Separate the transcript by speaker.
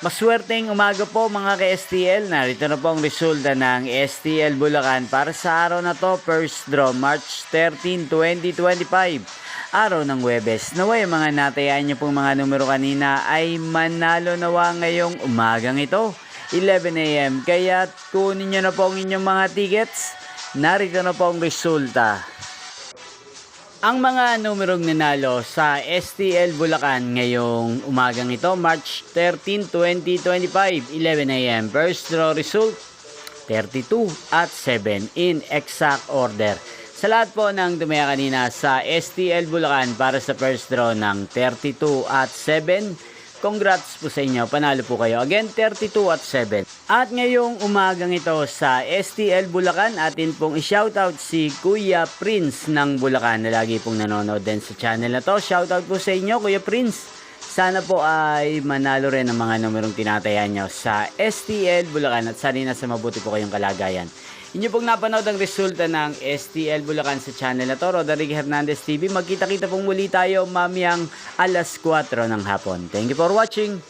Speaker 1: Maswerteng umaga po mga ka-STL. Narito na po ang resulta ng STL Bulacan para sa araw na to. First draw, March 13, 2025. Araw ng Huwebes. Naway mga natayaan niyo pong mga numero kanina ay manalo nawa ngayong umagang ito. 11 AM. Kaya kunin niyo na po ang inyong mga tickets. Narito na po ang resulta. Ang mga numerong nanalo sa STL Bulacan ngayong umagang ito, March 13, 2025, 11 AM. First draw result, 32 at 7 in exact order. Sa lahat po ng tumaya kanina sa STL Bulacan para sa first draw ng 32 at 7, congrats po sa inyo, panalo po kayo. Again, 32 at 7. At ngayong umagang ito sa STL Bulacan, atin pong i-shoutout si Kuya Prince ng Bulacan na lagi pong nanonood din sa channel na to. Shoutout po sa inyo, Kuya Prince. Sana po ay manalo rin ang mga numerong tinatayan nyo sa STL Bulacan at sana nasa mabuti po kayong kalagayan. Inyo pong napanood ang resulta ng STL Bulacan sa channel na to, Roderick Hernandez TV. Magkita-kita pong muli tayo mamayang alas 4 ng hapon. Thank you for watching.